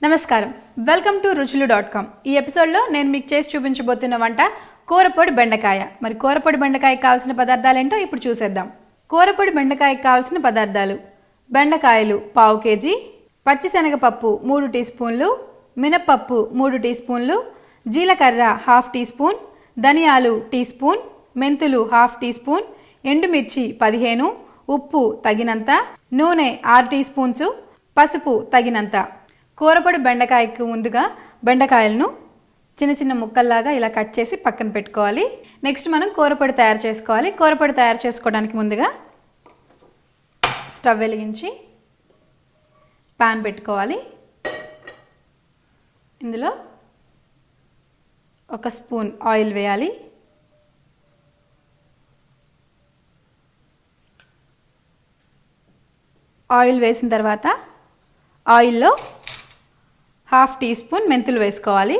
నమస్కారం, welcome to ruchulu.com. ఈ ఎపిసోడ్లో నేను మీకు చేసి చూపించబోతున్న వంట కూరపొడి బెండకాయ. మరి కూరపొడి బెండకాయకి కావాల్సిన పదార్థాలు ఏంటో ఇప్పుడు చూసేద్దాం. కూరపొడి బెండకాయకి కావాల్సిన పదార్థాలు: బెండకాయలు పావు కేజీ, పచ్చిశనగపప్పు 3 టీ స్పూన్లు, మినప్పప్పు 3 టీ స్పూన్లు, జీలకర్ర ½ టీ స్పూన్, ధనియాలు టీ స్పూన్, మెంతులు ½ టీ స్పూన్, ఎండుమిర్చి 15, ఉప్పు తగినంత, నూనె 6 టీ స్పూన్స్, పసుపు తగినంత. కూరపొడి బెండకాయకు ముందుగా బెండకాయలను చిన్న చిన్న ముక్కల్లాగా ఇలా కట్ చేసి పక్కన పెట్టుకోవాలి. నెక్స్ట్ మనం కూరపొడి తయారు చేసుకోవాలి. కూరపొడి తయారు చేసుకోవడానికి ముందుగా స్టవ్ వెలిగించి పాన్ పెట్టుకోవాలి. ఇందులో 1 స్పూన్ ఆయిల్ వేయాలి. ఆయిల్ వేసిన తర్వాత ఆయిల్లో ½ టీ స్పూన్ మెంతులు వేసుకోవాలి.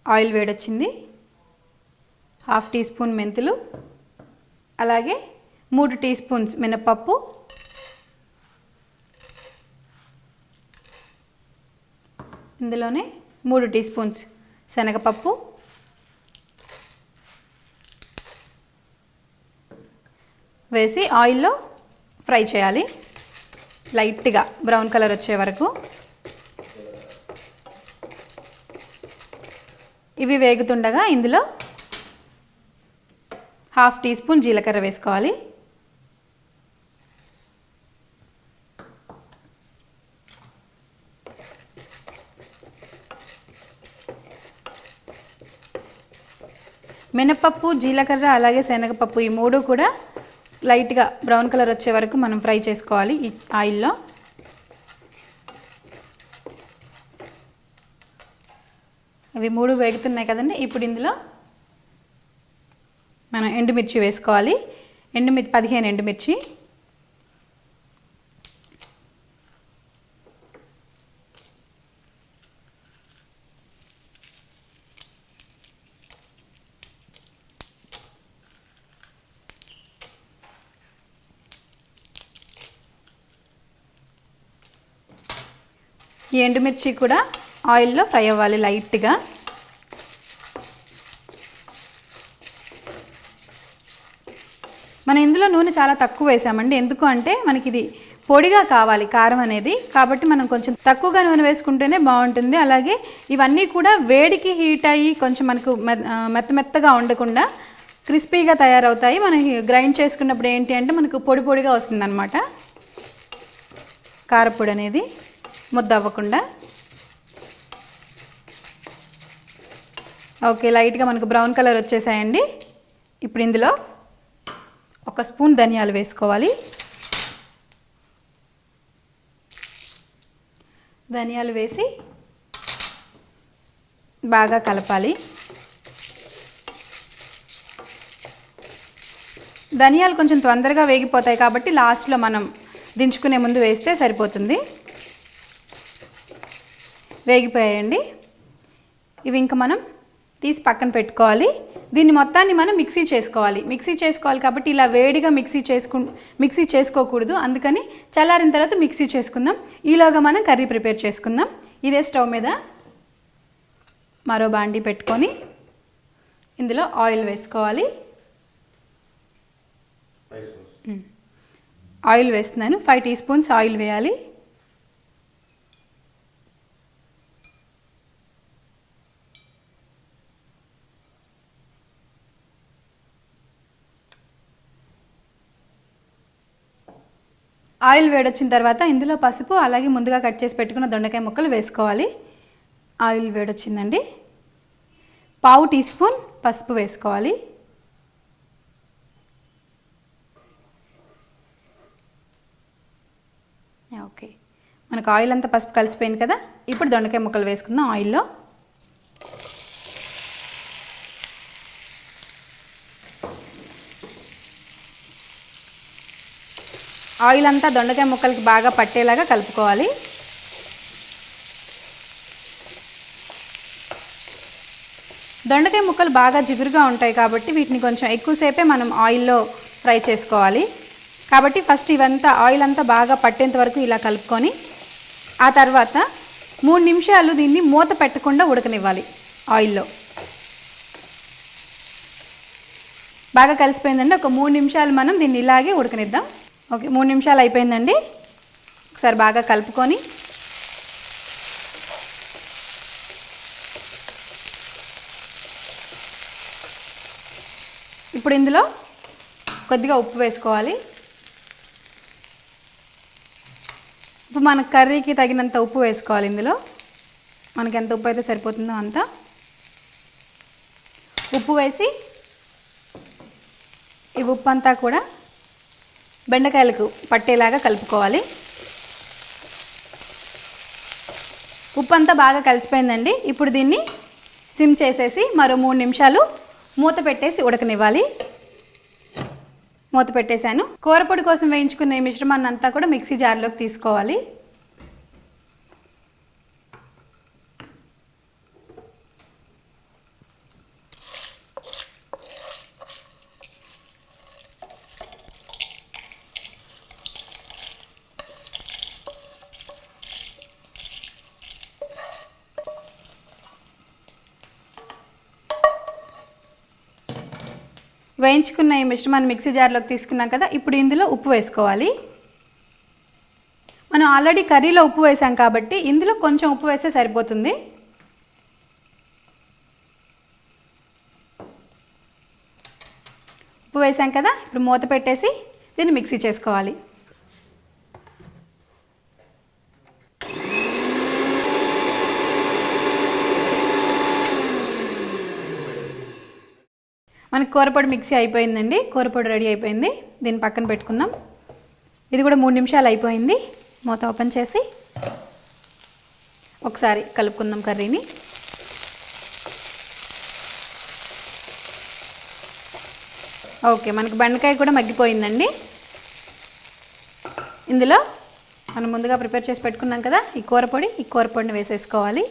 ఆయిల్ వేడొచ్చింది. ½ టీ స్పూన్ మెంతులు, అలాగే 3 టీ స్పూన్స్ మినపప్పు, ఇందులోనే 3 టీ స్పూన్స్ శనగపప్పు, వేసి ఆయిల్లో ఫ్రై చేయాలి. లైట్గా బ్రౌన్ కలర్ వచ్చే వరకు. ఇవి వేగుతుండగా ఇందులో ½ టీ స్పూన్ జీలకర్ర వేసుకోవాలి. మినపప్పు, జీలకర్ర అలాగే శనగపప్పు ఈ 3 కూడా లైట్గా బ్రౌన్ కలర్ వచ్చే వరకు మనం ఫ్రై చేసుకోవాలి ఈ ఆయిల్లో. అవి 3 వేగుతున్నాయి కదండి. ఇప్పుడు ఇందులో మనం ఎండుమిర్చి వేసుకోవాలి. 15 ఎండుమిర్చి, ఈ ఎండుమిర్చి కూడా ఆయిల్లో ఫ్రై అవ్వాలి లైట్గా. మనం ఇందులో నూనె చాలా తక్కువ వేసామండి. ఎందుకు అంటే మనకి ఇది పొడిగా కావాలి కారం అనేది, కాబట్టి మనం కొంచెం తక్కువగా నూనె వేసుకుంటేనే బాగుంటుంది. అలాగే ఇవన్నీ కూడా వేడికి హీట్ అయ్యి కొంచెం మనకు మెత్తగా ఉండకుండా క్రిస్పీగా తయారవుతాయి. మనం గ్రైండ్ చేసుకున్నప్పుడు ఏంటి అంటే మనకు పొడి పొడిగా వస్తుందన్నమాట. కారపొడి అనేది ముద్ద అవ్వకుండా. ఓకే, లైట్గా మనకు బ్రౌన్ కలర్ వచ్చేసాయండి. ఇప్పుడు ఇందులో 1 స్పూన్ ధనియాలు వేసుకోవాలి. ధనియాలు వేసి బాగా కలపాలి. ధనియాలు కొంచెం తొందరగా వేగిపోతాయి కాబట్టి లాస్ట్లో మనం దించుకునే ముందు వేస్తే సరిపోతుంది. వేగిపోయాయండి. ఇవి ఇంకా మనం తీసి పక్కన పెట్టుకోవాలి. దీన్ని మొత్తాన్ని మనం మిక్సీ చేసుకోవాలి కాబట్టి ఇలా వేడిగా మిక్సీ చేసుకోకూడదు. అందుకని చల్లారిన తర్వాత మిక్సీ చేసుకుందాం. ఈలోగా మనం కర్రీ ప్రిపేర్ చేసుకుందాం. ఇదే స్టవ్ మీద మరో బాండీ పెట్టుకొని ఇందులో ఆయిల్ వేసుకోవాలి. ఆయిల్ వేస్తున్నాను. 5 టీ స్పూన్స్ ఆయిల్ వేయాలి. ఆయిల్ వేడొచ్చిన తర్వాత ఇందులో పసుపు అలాగే ముందుగా కట్ చేసి పెట్టుకున్న దొండకాయ ముక్కలు వేసుకోవాలి. ఆయిల్ వేడొచ్చిందండి. ½ టీ స్పూన్ పసుపు వేసుకోవాలి. ఓకే, మనకు ఆయిల్ అంతా పసుపు కలిసిపోయింది కదా. ఇప్పుడు దొండకాయ ముక్కలు వేసుకుందాం ఆయిల్లో. ఆయిల్ అంతా దొండకాయ ముక్కలకి బాగా పట్టేలాగా కలుపుకోవాలి. దొండకాయ ముక్కలు బాగా జిగురుగా ఉంటాయి కాబట్టి వీటిని కొంచెం ఎక్కువసేపే మనం ఆయిల్లో ఫ్రై చేసుకోవాలి. కాబట్టి ఫస్ట్ ఇవంతా ఆయిల్ అంతా బాగా పట్టేంత వరకు ఇలా కలుపుకొని ఆ తర్వాత 3 నిమిషాలు దీన్ని మూత పెట్టకుండా ఉడకనివ్వాలి ఆయిల్లో. బాగా కలిసిపోయిందండి. ఒక 3 నిమిషాలు మనం దీన్ని ఇలాగే ఉడకనిద్దాం. ఓకే, 3 నిమిషాలు అయిపోయిందండి. ఒకసారి బాగా కలుపుకొని ఇప్పుడు ఇందులో కొద్దిగా ఉప్పు వేసుకోవాలి. ఇప్పుడు మన కర్రీకి తగినంత ఉప్పు వేసుకోవాలి. ఇందులో మనకి ఎంత ఉప్పు అయితే సరిపోతుందో అంత ఉప్పు వేసి ఈ ఉప్పు అంతా కూడా బెండకాయలకు పట్టేలాగా కలుపుకోవాలి. ఉప్పు అంతా బాగా కలిసిపోయిందండి. ఇప్పుడు దీన్ని సిమ్ చేసేసి మరో 3 నిమిషాలు మూత పెట్టేసి ఉడకనివ్వాలి. మూత పెట్టేశాను. కూరపొడి కోసం వేయించుకున్న ఈ మిశ్రమాన్ని అంతా కూడా మిక్సీ జార్లోకి తీసుకోవాలి. వేయించుకున్న ఈ మిశ్రమాన్ని మిక్సీ జార్లోకి తీసుకున్నాం కదా. ఇప్పుడు ఇందులో ఉప్పు వేసుకోవాలి. మనం ఆల్రెడీ కర్రీలో ఉప్పు వేసాం కాబట్టి ఇందులో కొంచెం ఉప్పు వేస్తే సరిపోతుంది. ఉప్పు వేసాం కదా. ఇప్పుడు మూత పెట్టేసి దీన్ని మిక్సీ చేసుకోవాలి. మనకి కూరపొడి మిక్సీ అయిపోయిందండి. కూరపొడి రెడీ అయిపోయింది. దీన్ని పక్కన పెట్టుకుందాం. ఇది కూడా 3 నిమిషాలు అయిపోయింది. మూత ఓపెన్ చేసి ఒకసారి కలుపుకుందాం కర్రీని. ఓకే, మనకి బెండకాయ కూడా మగ్గిపోయిందండి. ఇందులో మనం ముందుగా ప్రిపేర్ చేసి పెట్టుకున్నాం కదా ఈ కూరపొడిని వేసేసుకోవాలి.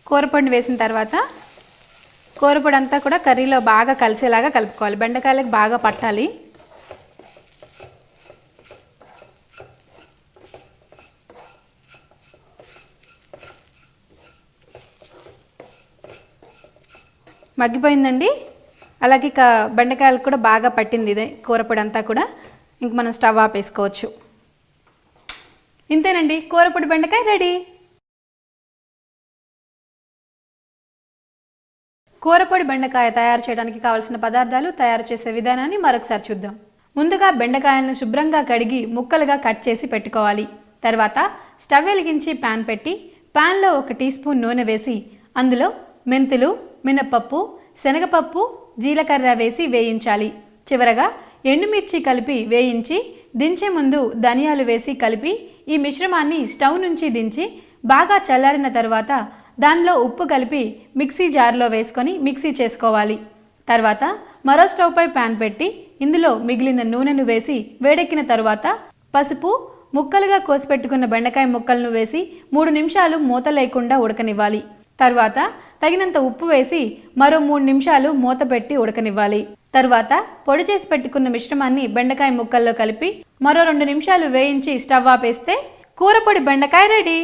కూరపొడిని వేసిన తర్వాత కూరపొడి అంతా కూడా కర్రీలో బాగా కలిసేలాగా కలుపుకోవాలి. బెండకాయలకు బాగా పట్టాలి. మగ్గిపోయిందండి. అలాగే బెండకాయలకు కూడా బాగా పట్టింది ఇదే కూరపొడి అంతా కూడా. ఇంక మనం స్టవ్ ఆపేసుకోవచ్చు. ఇంతేనండి, కూరపొడి బెండకాయ రెడీ. కూరపొడి బెండకాయ తయారు చేయడానికి కావలసిన పదార్థాలు, తయారు చేసే విధానాన్ని మరొకసారి చూద్దాం. ముందుగా బెండకాయలను శుభ్రంగా కడిగి ముక్కలుగా కట్ చేసి పెట్టుకోవాలి. తర్వాత స్టవ్ వెలిగించి పాన్ పెట్టి పాన్లో 1 టీ స్పూన్ నూనె వేసి అందులో మెంతులు, మినప్పప్పు, శనగపప్పు, జీలకర్ర వేసి వేయించాలి. చివరగా ఎండుమిర్చి కలిపి వేయించి దించే ముందు ధనియాలు వేసి కలిపి ఈ మిశ్రమాన్ని స్టవ్ నుంచి దించి బాగా చల్లారిన తర్వాత దానిలో ఉప్పు కలిపి మిక్సీ జార్లో వేసుకొని మిక్సీ చేసుకోవాలి. తర్వాత మరో స్టవ్ పై పాన్ పెట్టి ఇందులో మిగిలిన నూనెను వేసి వేడెక్కిన తరువాత పసుపు, ముక్కలుగా కోసి పెట్టుకున్న బెండకాయ ముక్కలను వేసి 3 నిమిషాలు మూత లేకుండా ఉడకనివ్వాలి. తర్వాత తగినంత ఉప్పు వేసి మరో 3 నిమిషాలు మూత పెట్టి ఉడకనివ్వాలి. తర్వాత పొడి చేసి పెట్టుకున్న మిశ్రమాన్ని బెండకాయ ముక్కల్లో కలిపి మరో 2 నిమిషాలు వేయించి స్టవ్ ఆపేస్తే కూరపొడి బెండకాయ రెడీ.